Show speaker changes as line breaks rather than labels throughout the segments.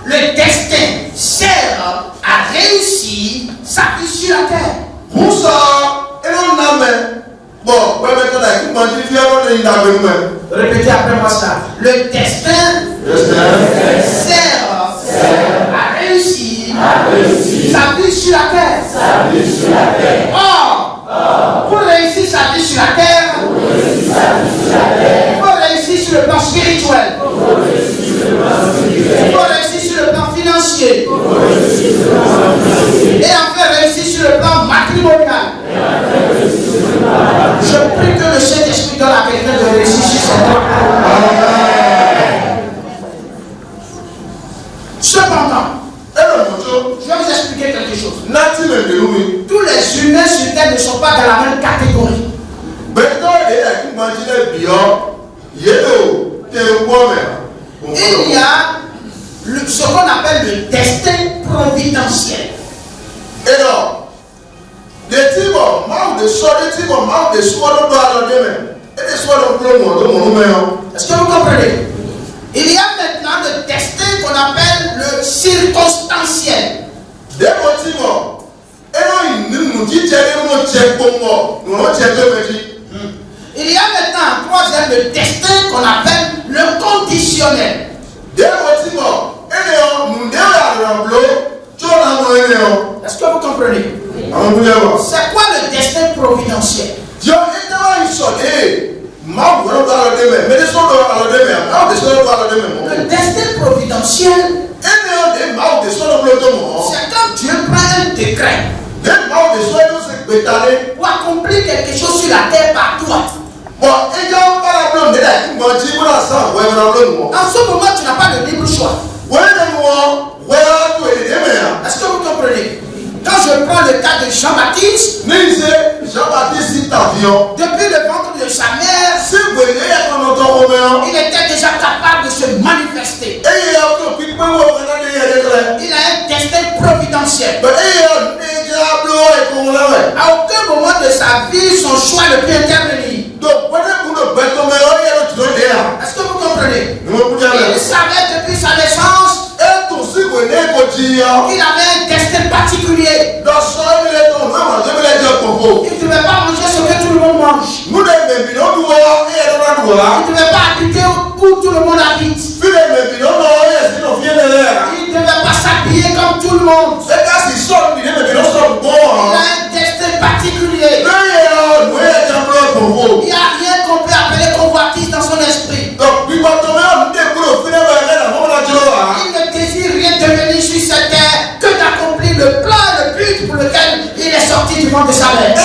Le destin sert à réussir sa vie sur la terre.
Moussa, et non, bon, ouais, maintenant,
Répétez après moi ça. Le destin sert à réussir sa vie sur la terre. Or, pour réussir sa vie sur la terre, il faut réussir sur le plan spirituel. Il faut réussir sur le plan financier. Et enfin réussir sur le plan matrimonial. Je prie que le Saint-Esprit donne à quelqu'un de réussir sur cette terre. Cependant, je vais vous expliquer quelque chose. Tous les humains sur terre ne sont pas dans la même catégorie. Il y a ce qu'on appelle le destin providentiel.
Et donc, est-ce
que vous comprenez? Il y a maintenant le destin qu'on appelle le circonstanciel. Il y a maintenant un troisième le destin qu'on appelle le conditionnel. Est-ce que vous comprenez? C'est quoi le destin providentiel? Le destin providentiel, c'est quand Dieu prend un décret pour accomplir quelque chose sur la terre par toi. En ce moment, tu n'as pas de libre choix. Est-ce que vous comprenez? Quand je prends le cas de Jean-Baptiste, depuis le ventre de sa mère, il était déjà capable de se manifester. Il a un destin providentiel. À aucun moment de sa vie, son choix ne peut intervenir. Est-ce que vous comprenez? Il savait depuis sa naissance qu'il avait un destin particulier. Il ne devait pas manger ce que tout le monde mange. Il ne devait pas habiter où tout le monde habite. Il ne devait pas s'habiller comme tout le monde. Il a un destin particulier. Il n'y a rien qu'on peut appeler convoitise dans son esprit. Il ne désire rien devenir sur cette terre que d'accomplir le plan, le but pour lequel il est sorti du monde de sa mère.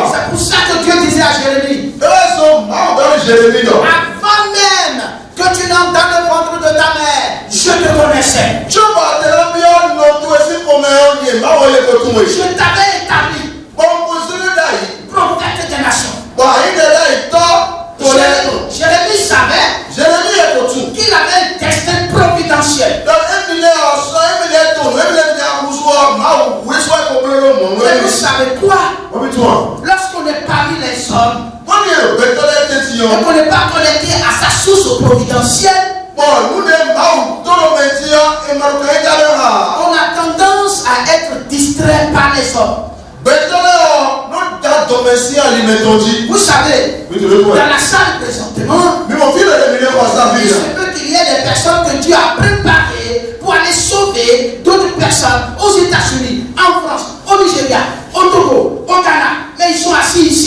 C'est pour ça que Dieu disait à Jérémie, avant même que tu n'entres dans le ventre de ta mère, je te connaissais. Je t'avais établi prophète des nations. Jérémie savait qu'il avait un destin providentiel. Et vous savez quoi? Lorsqu'on est parmi les hommes et qu'on n'est pas connecté à sa source providentielle, on a tendance à être distrait par les hommes. Vous savez, dans la salle présentement, il se peut qu'il y ait des personnes que Dieu a préparées pour aller sauver d'autres personnes aux États-Unis, en France, au Nigeria, au Togo, au Ghana. Mais ils sont assis ici.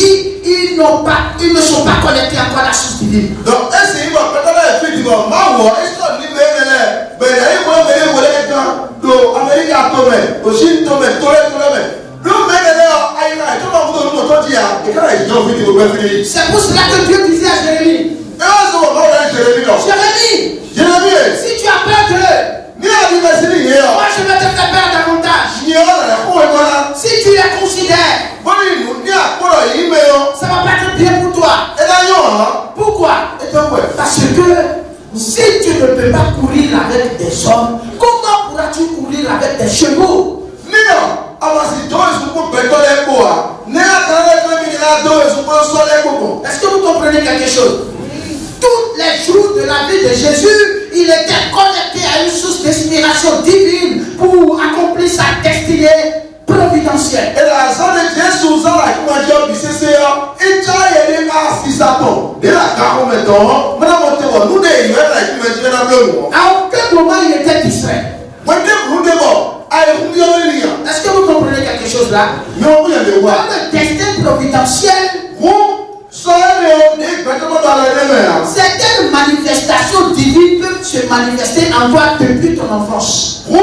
sont pas connectés encore à la source divine.
Donc, est-ce qu'il va peut-être effectivement, ma voix, est-ce qu'on dit, mais il y a une fois, mais il y a Amérique à Tomé, au Chine Tomé,
c'est pour cela que Dieu disait à Jérémie, Jérémie, si tu as peur d'eux, moi je vais te faire peur davantage. Si tu les considères, ça va pas être bien pour toi. Pourquoi? Parce que si tu ne peux pas courir avec des hommes, comment pourras-tu courir avec des chevaux? Est-ce que vous comprenez quelque chose? Tous les jours de la vie de Jésus, il était connecté à une source d'inspiration divine pour accomplir sa destinée providentielle. À aucun moment il était distrait. Est-ce que vous comprenez quelque chose là? Dans le destin providentiel, certaines manifestations divines peuvent se manifester en toi depuis ton enfance. Vous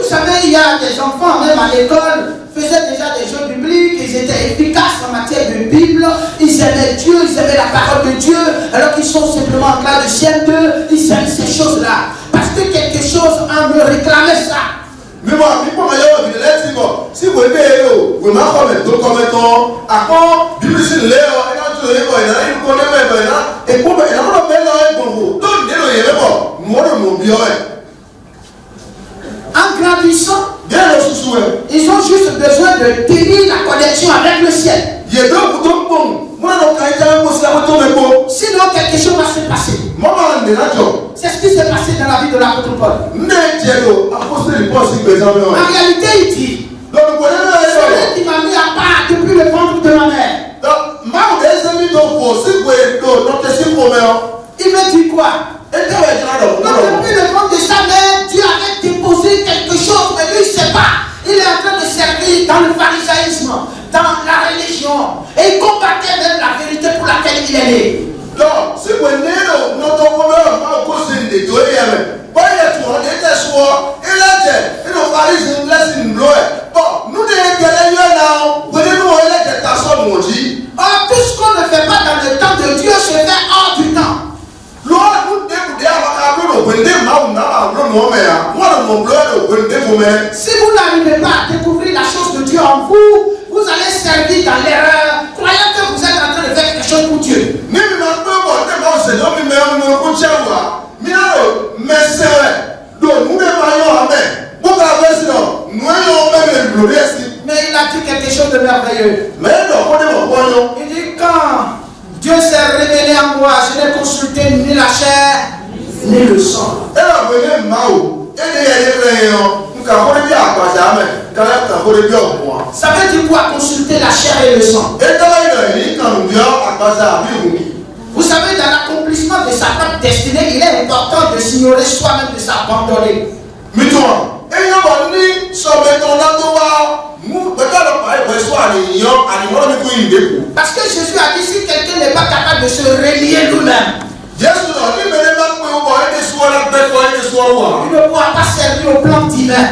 savez, il y a des enfants, même à l'école, faisaient déjà des jeux bibliques, ils étaient efficaces en matière de Bible, ils aimaient Dieu, ils aimaient la parole de Dieu, alors qu'ils sont simplement en classe de CM2, ils aiment ces choses-là. Parce que quelque chose en eux réclamait ça.
Mais moi, si vous voulez, vous m'avez fait comme étant, à quoi, Bible, c'est l'air, et pour
en grandissant, ils ont juste besoin de tenir la connexion avec le ciel. Sinon, quelque chose va se passer. C'est ce qui s'est passé dans la vie de l'apôtre Paul. En réalité, il dit, celui qui m'a mis à part depuis le ventre de ma mère. Il me dit quoi? Depuis le ventre de sa mère, Dieu avait déposé quelque chose, mais lui, il ne sait pas. Il est en train de servir dans le pharisaïsme, dans la religion. Et il combattait même la vérité pour laquelle il est né.
Donc, si vous êtes né, notre
tout ce qu'on ne fait pas dans le temps de Dieu se fait hors du temps. Si vous n'arrivez pas à découvrir la chose de Dieu en vous, vous allez servir dans l'erreur, croyant que vous êtes en train de faire quelque chose pour Dieu. Mais il a dit quelque chose de merveilleux. Il dit quand Dieu s'est révélé en moi, je n'ai consulté ni la chair ni le sang. Ça veut dire quoi consulter la chair et le sang? Vous savez, dans l'accomplissement de sa propre destinée, il est important de s'ignorer soi-même, de s'abandonner. Parce que Jésus a dit si quelqu'un n'est pas capable de se relier lui-même, il ne pourra pas servir au plan divin.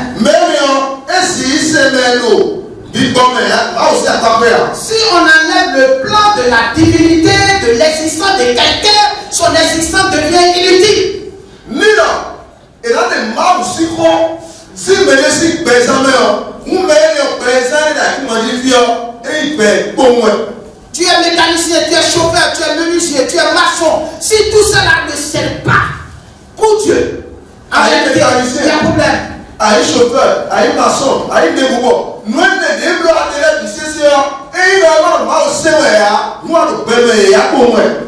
Si on enlève le plan de la divinité, de l'existence de quelqu'un, son existence devient inutile. Tu es mécanicien, tu es chauffeur, tu es menuisier, tu es maçon. Si tout cela ne sert pas pour Dieu, en réalité, il y a un problème.
Aïe chauffeur, aïe maçon, aïe déboubo. Nous sommes des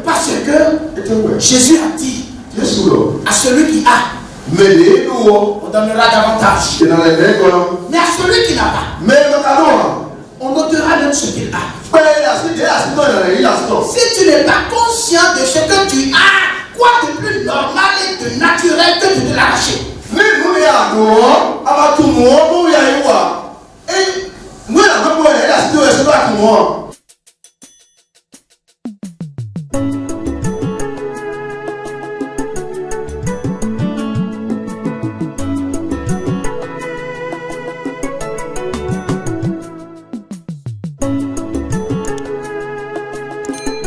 parce que Jésus a dit à celui qui a, on donnera davantage. Mais à celui qui n'a pas, on notera même ce qu'il a. Si tu n'es pas conscient de ce que tu as, quoi de plus normal et de naturel que de te l'arracher? Thank you.